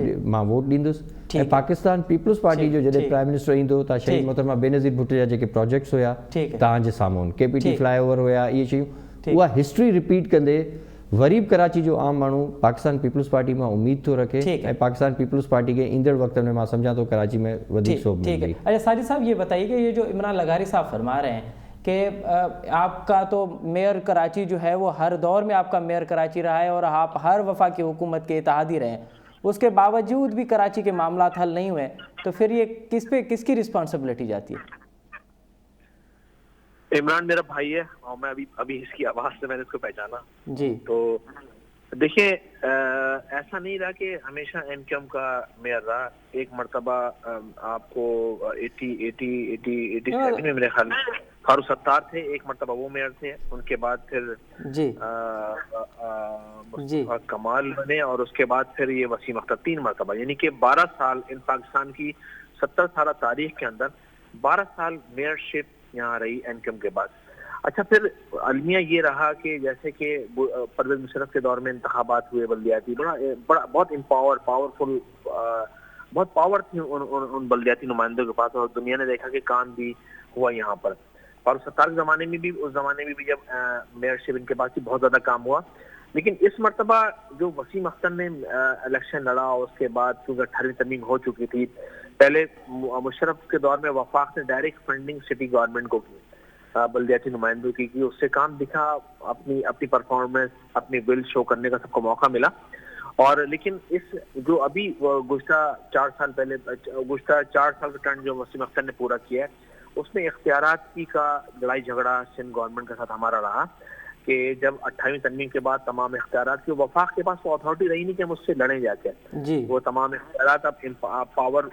Speaker 2: ॾींदुसि. ऐं पाकिस्तान पीपल्स पार्टी जो जॾहिं प्राइम मिनिस्टर ईंदो त शहीद मोहतरमा बेनज़ीर भुट्टो जा जेके प्रोजेक्ट्स हुया तव्हांजे साम्हूं, KPT फ्लाईओवर हुया, इहे शयूं, उहा हिस्ट्री रिपीट कंदे वरी बि कराची जो आम माण्हू पाकिस्तान पीपल्स पार्टी मां उमेदु थो रखे ऐं पाकिस्तान पीपल्स पार्टी के ईंदड़ वक़्त में मां समझा तो कराची में वधिक सोभ मिलेगी।
Speaker 1: अच्छा साजिद साहब ये बताइए कि ये जो इमरान लगारी साहब फरमा रहे हैं कि आपका तो मेयर कराची जो है वो हर दौर में आपका मेयर कराची रहा है और आप हर वफाकी हुकूमत के इत्तेहादी रहे हैं, उसके बावजूद भी कराची के मामला हल नहीं हुए, तो फिर ये किसकी रिस्पॉन्सिबिलिटी जाती है?
Speaker 3: इमरान मेरा भाई है और मैं अभी इसकी आवाज से मैंने इसको पहचाना
Speaker 1: जी।
Speaker 3: तो देखिए ऐसा नहीं रहा कि हमेशा MQM का मेयर रहा। एक मर्तबा आपको 87 में मेरे ख्याल फारूक सत्तार थे, एक मर्तबा वो मेयर थे, उनके बाद फिर
Speaker 1: जी
Speaker 3: मुस्तफा कमाल बने और उसके बाद फिर ये वसीम अख्तर, 3 मर्तबा, यानी कि 12 साल इन पाकिस्तान की 70 साल तारीख के अंदर 12 साल मेयरशिप यहाँ रही MQM के बाद। अच्छा फिर अलमिया ये रहा कि जैसे कि परवेज मुशर्रफ के दौर में इंतखाबात हुए बल्दियाती, बड़ा बहुत पावरफुल बहुत पावर थी उन बल्दियाती नुमाइंदों के पास और दुनिया ने देखा कि काम भी हुआ यहाँ पर। फारूक सत्तार के ज़माने में भी, उस ज़माने में भी जब मेयरशिप इनके पास थी बहुत ज़्यादा काम हुआ, लेकिन इस मरतबा जो वसीम अख्तर ने इलेक्शन लड़ा उसके बाद क्योंकि 18वीं तरमीम हो चुकी थी, पहले मुशर्रफ के दौर में वफाक ने डायरेक्ट फंडिंग सिटी गवर्नमेंट को की, बल्दियाती नुमाइंदों की, उससे काम दिखा, अपनी परफॉर्मेंस, अपनी विल शो करने का सबको मौका मिला। और लेकिन इस जो अभी गुज़श्ता 4 साल का टर्न जो वसीम अख्तर ने पूरा किया है, उसमें इख्तियारात की का लड़ाई झगड़ा सिंध गवर्नमेंट के साथ हमारा रहा کہ جب 28ویں ترمیم کے بعد تمام اختیارات کی وفاق کے پاس وہ اتھارٹی رہی نہیں کہ ہم اس سے لڑیں جا کے, وہ تمام اختیارات اب پاور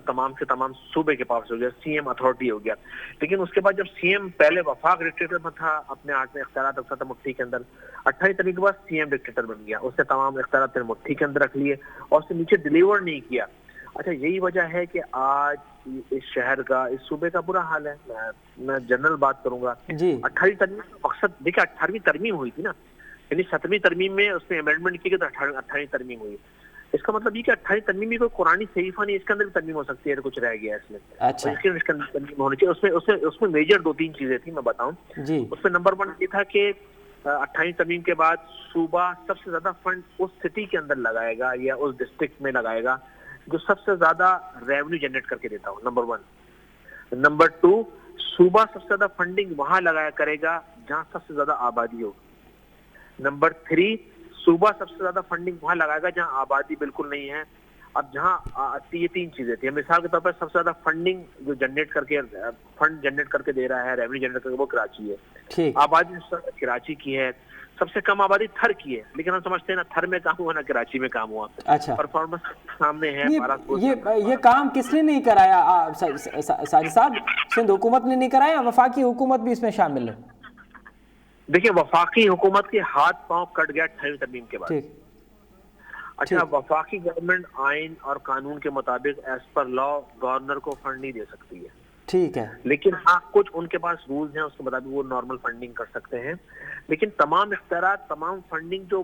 Speaker 3: تمام کے تمام صوبے کے پاس ہو گیا, سی ایم اتھارٹی ہو گیا. لیکن اس کے بعد جب سی ایم پہلے وفاق ڈکٹیٹر میں تھا, اپنے ہاتھ میں اختیارات رکھتا تھا مٹھی کے اندر, 28ویں ترمیم کے بعد سی ایم ڈکٹیٹر بن گیا, اس نے تمام اختیارات مٹھی کے اندر رکھ لیے اور اس سے نیچے ڈیلیور نہیں کیا. اچھا, یہی وجہ ہے کہ آج اس شہر کا, اس صوبے کا برا حال ہے. میں جنرل بات کروں گا. 28ویں ترمیم کا مقصد دیکھیں, 18ویں ترمیم ہوئی تھی نا, یعنی 7ویں ترمیم میں اس نے امینڈمنٹ کی تو 18ویں ترمیم ہوئی. اس کا مطلب یہ کہ 28ویں ترمیم بھی کوئی قرآنی صحیفہ نہیں, اس کے اندر بھی ترمیم ہو سکتی ہے, کچھ رہ گیا اس میں. اس کے اندر ترمیم ہونی چاہیے. اس میں میجر 2-3 چیزیں تھیں, میں بتاؤں. اس میں نمبر 1 یہ تھا کہ 28ویں ترمیم کے بعد صوبہ سب سے زیادہ فنڈ اس سٹی کے اندر لگائے گا یا اس ڈسٹرکٹ میں لگائے گا جو سب سے زیادہ ریونیو جنریٹ کر کے دیتا ہوں, نمبر 1. نمبر 2, صوبہ سب سے زیادہ فنڈنگ وہاں لگایا کرے گا جہاں سب سے زیادہ آبادی ہو. نمبر 3, صوبہ سب سے زیادہ فنڈنگ وہاں لگائے گا جہاں آبادی بالکل نہیں ہے. اب جہاں یہ 3 چیزیں تھیں, مثال کے طور پر سب سے زیادہ فنڈنگ جو فنڈ جنریٹ کر کے دے رہا ہے, ریونیو جنریٹ کر کے, وہ کراچی ہے. آبادی سب سے زیادہ کراچی کی ہے, سب سے کم آبادی تھر کی ہے, لیکن ہم سمجھتے ہیں نا تھر میں کام ہوا نہ کراچی میں کام ہوا. پرفارمنس سامنے ہے.
Speaker 1: یہ کام کس نے نہیں کرایا ساجد صاحب؟ سندھ حکومت نے نہیں کرایا, وفاقی حکومت بھی اس میں شامل ہے.
Speaker 3: دیکھیں, وفاقی حکومت کے ہاتھ پاؤں کٹ گیا 28ویں ترمیم کے بعد. اچھا, وفاقی گورنمنٹ آئین اور قانون کے مطابق ایز پر لا گورنر کو فنڈ نہیں دے سکتی ہے,
Speaker 1: ٹھیک ہے,
Speaker 3: لیکن ہاں کچھ ان کے پاس رولز ہیں, اس کے مطابق وہ نارمل فنڈنگ کر سکتے ہیں. لیکن تمام اختیارات, تمام فنڈنگ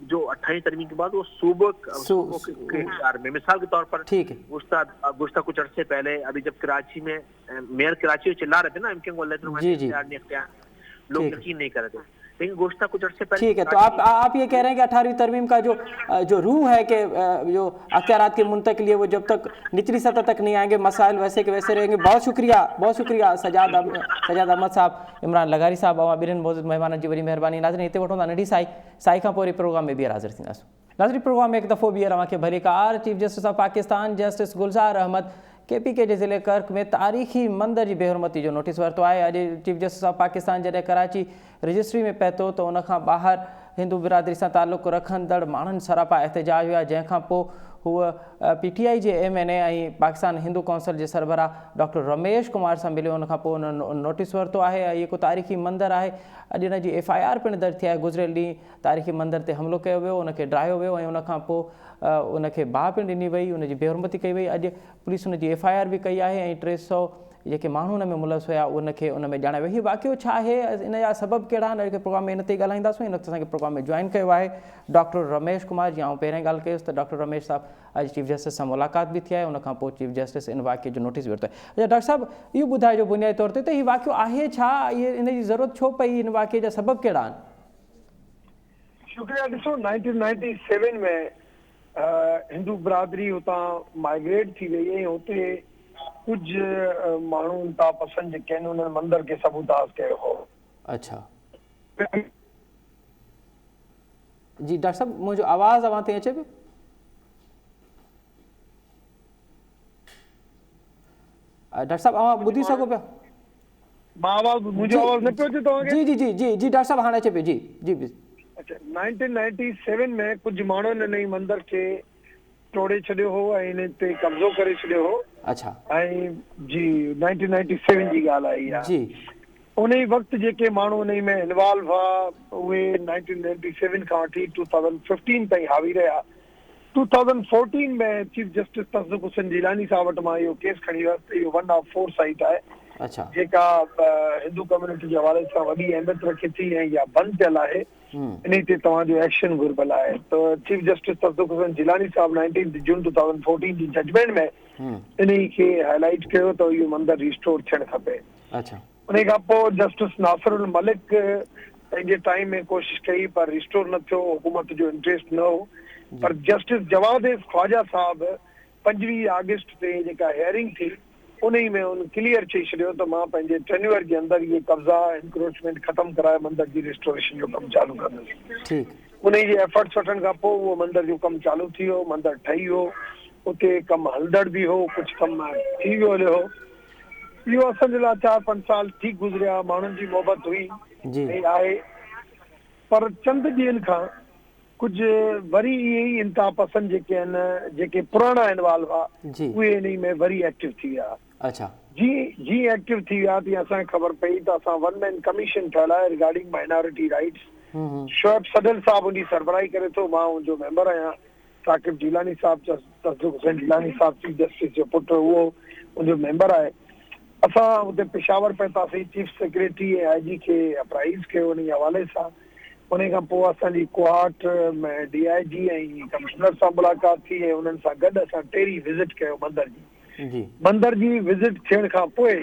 Speaker 3: جو 28ویں ترمیم کے بعد وہ صوبوں کے اختیار میں. مثال کے طور پر گزشتہ کچھ عرصے پہلے, ابھی جب کراچی میں میئر کراچی چلا رہے تھے نا, اختیار لوگ یقین نہیں کر رہے تھے, لیکن گزشتہ کچھ عرصے پہلے.
Speaker 1: ٹھیک ہے, تو آپ یہ کہہ رہے ہیں کہ 18ویں ترمیم کا جو روح ہے کہ جو اختیارات کی منتقلی ہے وہ جب تک نچلی سطح تک نہیں آئیں گے, مسائل ویسے کے ویسے رہیں گے. بہت شکریہ سجاد احمد صاحب, عمران لغاری صاحب, اور ॿिन्हिनि موجود مہمانनि जी वॾी महिरबानी. नाज़रीन, हिते वठूं था नंढी साई खां पोइ प्रोग्राम में ॿीहर हाज़िर थींदासीं. नाज़रीन, प्रोग्राम में हिकु दफ़ो ॿीहर तव्हांखे भलीकार. Chief justice of Pakistan justice Gulzar Ahmed KPK जे ज़िले कर्क में तारीख़ी मंदिर जी बेहरमती जो नोटिस वरितो आहे. अॼु चीफ जस्टिस ऑफ पाकिस्तान जॾहिं कराची रजिस्ट्री में पहुतो त उनखां ॿाहिरि हिंदू बिरादरी सां तालुक़ु रखंदड़ माण्हुनि सरापा एहतजाज हुआ, जंहिंखां पोइ हूअ PTI जे MNA ऐं पाकिस्तान हिंदू काउंसिल जे सरबराह डॉक्टर रमेश कुमार सां मिलियो. उनखां पोइ उन्हनि नोटिस वरितो आहे. इहो हिकु तारीख़ी मंदिर आहे. अॼु हिन जी FIR पिणु दर्ज थी आहे. गुज़िरियल ॾींहुं तारीख़ी मंदिर ते हमिलो कयो वियो, उनखे ड्राहियो वियो ऐं उनखां पोइ उनखे बाहि पिणु ॾिनी वई, उनजी बेहरमती कई वई. अॼु पुलिस उनजी FIR बि कई आहे ऐं 300 जेके माण्हू हुन में मुलज़ हुआ उनखे उन में ॼाणायो. हीउ वाक़ियो छा आहे, इन जा सबब कहिड़ा आहिनि, अॼु प्रोग्राम में इन ते ई ॻाल्हाईंदासीं. इन वक़्तु असांखे प्रोग्राम में जॉइन कयो आहे डॉक्टर रमेश कुमार जी. ऐं पहिरें ॻाल्हि कयोसि त डॉक्टर रमेश साहिबु अॼु चीफ जस्टिस सां मुलाक़ात बि थी आहे, उनखां पोइ चीफ जस्टिस इन वाक़िए जो नोटिस वरितो आहे. अच्छा डॉक्टर साहिबु, इहो ॿुधाइजो बुनियादी तौर ते त हीउ वाक़ियो आहे छा, इन जी ज़रूरत छो पई, इन वाक़िए जा सबब कहिड़ा आहिनि?
Speaker 4: शुक्रिया. ॾिसो, 1997 में हिंदू बिरादरी उतां माइग्रेट थी वई ऐं हुते कुझु माण्हू था पसंदि जेके आहिनि उन्हनि मंदर खे सबूताज़ कयो हो.
Speaker 1: अच्छा जी डॉक्टर साहिबु, मुंहिंजो आवाज़ु अवां ताईं अचे पियो? डॉक्टर साहिबु, अवां ॿुधी सघो पिया?
Speaker 4: मुंहिंजो आवाज़ न पियो अचे तव्हांखे?
Speaker 1: जी जी जी जी डॉक्टर साहिबु, हाणे अचे पियो. जी जी.
Speaker 4: अच्छा, 1997 में कुझु माण्हुनि हिन ई मंदर खे तोड़े छॾियो हो ऐं हिन ते कब्ज़ो करे छॾियो हो.
Speaker 1: अच्छा.
Speaker 4: ऐं जी 1997 जी ॻाल्हि आई आहे.
Speaker 1: जी.
Speaker 4: उन ई वक़्तु जेके माण्हू उन में इन्वॉल्व हुआ उहे 1997 खां वठी 2015 ताईं हावी रहिया. 2014 में चीफ जस्टिस तसदुक़ हुसैन जिलानी साहब वटि मां इहो केस खणी वियुसि. इहो 1 ऑफ 4 साइट आहे.
Speaker 1: अच्छा.
Speaker 4: जेका हिंदू कम्युनिटी जे हवाले सां वॾी अहमियत रखे थी ऐं इहा बंदि थियल आहे. इन ते तव्हांजो एक्शन घुरिबल आहे. त चीफ जस्टिस तसदुक़ हुसैन जिलानी साहब 19 जून 2014 जी जजमेंट में इन खे हाईलाइट कयो त इहो मंदरु रिस्टोर थियणु खपे.
Speaker 1: अच्छा.
Speaker 4: उन खां पोइ जस्टिस नासिरुल मलिक पंहिंजे टाइम में कोशिशि कई पर रिस्टोर न थियो, हुकूमत जो इंट्रेस्ट न हो. पर जस्टिस जवाद ख्वाजा साहब 25 अगस्त ते जेका हियरिंग थी उन ई में उन क्लियर चई छॾियो त मां पंहिंजे टेन्यूअर जे अंदरि इहे कब्ज़ा इंक्रोचमेंट ख़तमु कराए मंदर जी रिस्टोरेशन जो कमु चालू कंदुसि. उन जी एफर्ट्स वठण खां पोइ उहो मंदर जो कमु चालू थी वियो, मंदरु ठही वियो, उते कमु हलंदड़ बि हो, कुझु कमु थी वियो हलियो. इहो असांजे लाइ 4-5 साल ठीक गुज़रिया. माण्हुनि जी मोहबत हुई ऐं आहे. पर चंद ॾींहंनि खां कुझु वरी इहे ई इंतिहा पसंद जेके आहिनि, जेके पुराणा इन्वॉल्व हुआ,
Speaker 1: जी
Speaker 4: उहे इन में वरी एक्टिव थी विया।
Speaker 1: अच्छा
Speaker 4: जीअं एक्टिव थी विया तीअं असांखे ख़बर पई त असां वन मैन कमीशन ठहियल आहे रिगार्डिंग माइनॉरिटी राइट्स। शोएब सदर साहब उनजी सरबराही करे थो, मां उनजो मेंबर आहियां। साकिब जिलानी साहब, तसदुक हुसैन जिलानी साहब चीफ जस्टिस जो पुटु, उहो उनजो मेंबर आहे। असां हुते पेशावर पहुतासीं, चीफ सेक्रेटरी ऐं IG खे अप्राइज़ कयो उन हवाले सां। उन खां पोइ असांजी कोहाट में DIG ऐं कमिश्नर सां मुलाक़ात थी ऐं उन्हनि सां गॾु असां टेरी विज़िट कयो मंदर जी। मंदर जी विज़िट थियण खां पोइ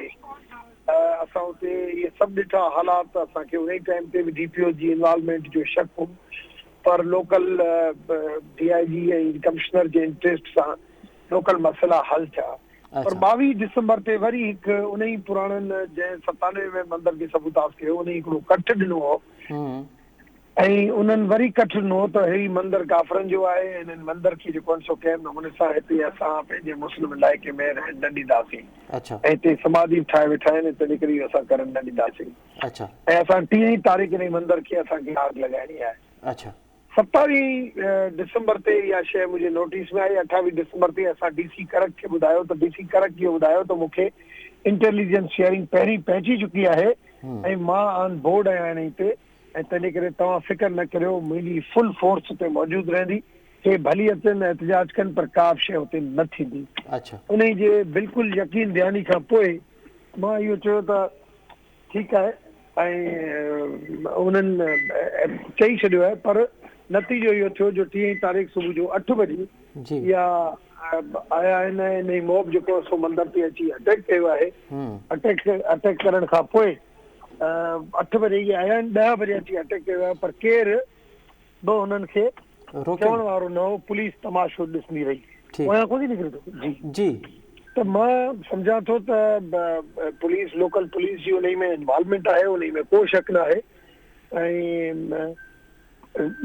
Speaker 4: असां हुते इहे सभु ॾिठा हालात। असांखे उन टाइम ते बि DPO जी इन्वॉल्वमेंट जो शक हो, पर लोकल DIG ऐं कमिश्नर जे इंटरेस्ट सां लोकल मसइला हल थिया। पर 22 दिसंबर ते वरी हिकु उन ई पुराणनि जंहिं 97 में मंदर खे सबूताज़ कयो उन ई हिकिड़ो कठ ॾिनो हो ऐं उन्हनि वरी कठ ॾिनो त ही मंदर काफ़रनि जो आहे, हिननि मंदर खे जेको सो कंहिं नमूने सां हिते असां पंहिंजे मुस्लिम इलाइक़े में रहण न ॾींदासीं ऐं हिते समाधि ठाहे वेठा आहिनि, तॾहिं करे असां करण न ॾींदासीं। ऐं असां 30 तारीख़ ते मंदर खे असांखे आग लॻाइणी आहे। 27 दिसंबर ते इहा शइ मुंहिंजे नोटिस में आई। 28 दिसंबर ते असां DC करक खे ॿुधायो त DC करक इहो ॿुधायो त मूंखे इंटेलिजेंस शेयरिंग पहिरीं पहुची चुकी आहे ऐं मां ऑन बोर्ड आहियां हिन ते, ऐं तॾहिं करे तव्हां फिकर न करियो, मुंहिंजी फुल फोर्स हुते मौजूदु रहंदी। हे भली अचनि एहतजाज कनि पर का बि शइ हुते न थींदी। उन जे बिल्कुलु यकीन ॾियानी खां पोइ मां इहो चयो त ठीकु आहे ऐं उन्हनि चई छॾियो आहे। पर नतीजो इहो थियो जो 30 तारीख़ सुबुह जो 8 बजे इहा आया आहिनि, इन मॉब जेको सो मंदर ते अची अटैक कयो आहे। अटैक करण खां पोइ 8 बजे इहे आया आहिनि, 10 बजे अची अटैक कयो आहे, पर केरु बि हुननि खे चवण वारो न हो। पुलिस तमाशो ॾिसंदी रही, उहा कोन निकिरे थो जी। त मां सम्झां थो त पुलिस, लोकल पुलिस जी उन में इन्वॉल्वमेंट आहे, उन में को शक न आहे। ऐं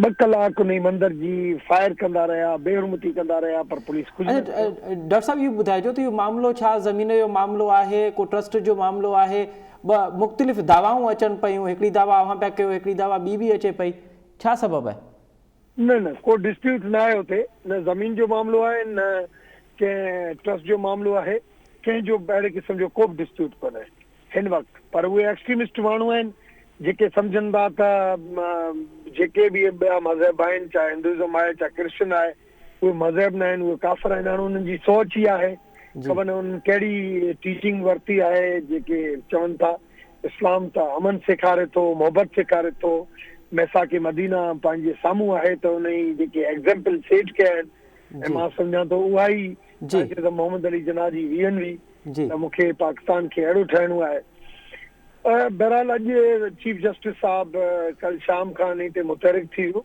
Speaker 4: 2 कलाक उन मंदर जी फायर कंदा रहिया, बेहरमती कंदा रहिया, पर पुलिस कुझु न।
Speaker 1: डॉक्टर साहब इहो ॿुधाइजो त इहो मामिलो छा ज़मीन जो मामिलो आहे, को ट्रस्ट जो मामिलो आहे? मुख़्तलिफ़ दावाऊं अचनि पियूं, हिकिड़ी दावा अव्हां पिया कयो, हिकिड़ी दावा ॿी अचे पई, छा सबबु आहे?
Speaker 4: न को डिस्प्यूट न आहे हुते, न ज़मीन जो मामिलो आहे, न कंहिं ट्रस्ट जो मामिलो आहे, कंहिंजो अहिड़े क़िस्म जो को बि डिस्प्यूट कोन्हे हिन वक़्तु। पर उहे एक्सट्रीमिस्ट माण्हू आहिनि जेके सम्झनि था त जेके बि ॿिया मज़हब आहिनि, चाहे हिंदुइज़म आहे चाहे क्रिश्चन आहे, उहे मज़हब न आहिनि, उहे काफ़िर आहिनि। हाणे उन्हनि जी सोच ई आहे, ख़बर न उन्हनि कहिड़ी टीचिंग वरिती आहे, जेके चवनि था इस्लाम त अमन सेखारे थो, मोहबत सेखारे थो। मैसाके मदीना पंहिंजे साम्हूं आहे त उन जी जेके एग्ज़ाम्पल सेट कया आहिनि, ऐं मां सम्झां थो उहा ई मोहम्मद अली जिन्ना जी वीहनि हुई त मूंखे पाकिस्तान खे अहिड़ो ठाहिणो आहे। बहरहाल अॼु चीफ जस्टिस साहब कल शाम खां इन ते मुतहरिक थी वियो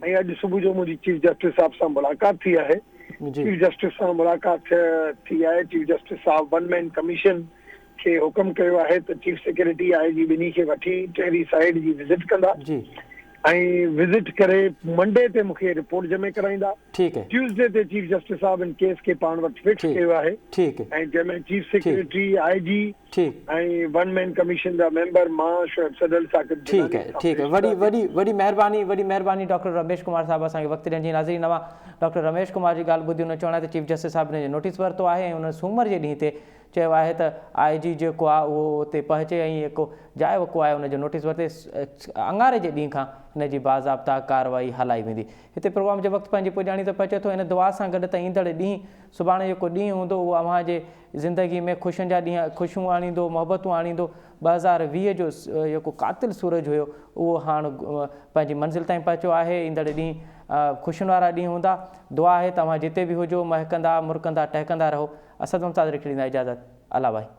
Speaker 4: ऐं अॼु सुबुह जो मुंहिंजी चीफ जस्टिस साहब सां मुलाक़ात थी आहे। चीफ जस्टिस सां मुलाक़ात थी आहे। चीफ जस्टिस साहब वन मैन कमीशन खे हुकुम कयो आहे त चीफ सेक्रेटरी IG ॿिन्ही खे वठी टेरी साइड जी विज़िट कंदा ऐं विज़िट करे मंडे ते मूंखे रिपोर्ट जमे कराईंदा। ट्यूसडे ते chief justice Sahib in case खे पाण वटि फिक्स कयो आहे ऐं जंहिंमें चीफ सेक्रेटरी IG ऐं वन मैन कमीशन जा मेंबर मां शोएब सदर साकिब।
Speaker 1: ठीक है वॾी महिरबानी डॉक्टर रमेश कुमार साहब असांखे वक़्तु ॾियण जी। नाज़रीन नवां डॉक्टर रमेश कुमार जी ॻाल्हि ॿुधी, हुन चवण आहे त चीफ जस्टिस साहब ने नोटिस वरितो आहे ऐं हुन सूमर जे ॾींहं ते चयो आहे त IG जेको आहे उहो हुते पहुचे ऐं जेको जाइ वको आहे हुनजो नोटिस वरिते, अंगारे जे ॾींहं खां हिन जी बाज़ाब्ता कार्रवाई हलाई वेंदी। हिते प्रोग्राम जो वक़्तु पंहिंजी पुॼाणी त पहुचे थो। हिन दुआ सां गॾु त ईंदड़ ॾींहुं, सुभाणे जेको ॾींहुं हूंदो उहो अव्हां जे ज़िंदगी में ख़ुशियुनि जा ॾींहं, ख़ुशियूं आणींदो, मोहबतूं आणींदो। 2020 जो जेको कातिल सूरज हुयो उहो हाणे पंहिंजी मंज़िल ताईं पहुचो आहे। ईंदड़ ॾींहुं ख़ुशियुनि वारा ॾींहं हूंदा। दुआ आहे तव्हां जिते बि हुजो, महकंदा, मुरकंदा, टहकंदा रहो। असद मुमताज़ खे ॾींदा इजाज़त। अला भाई।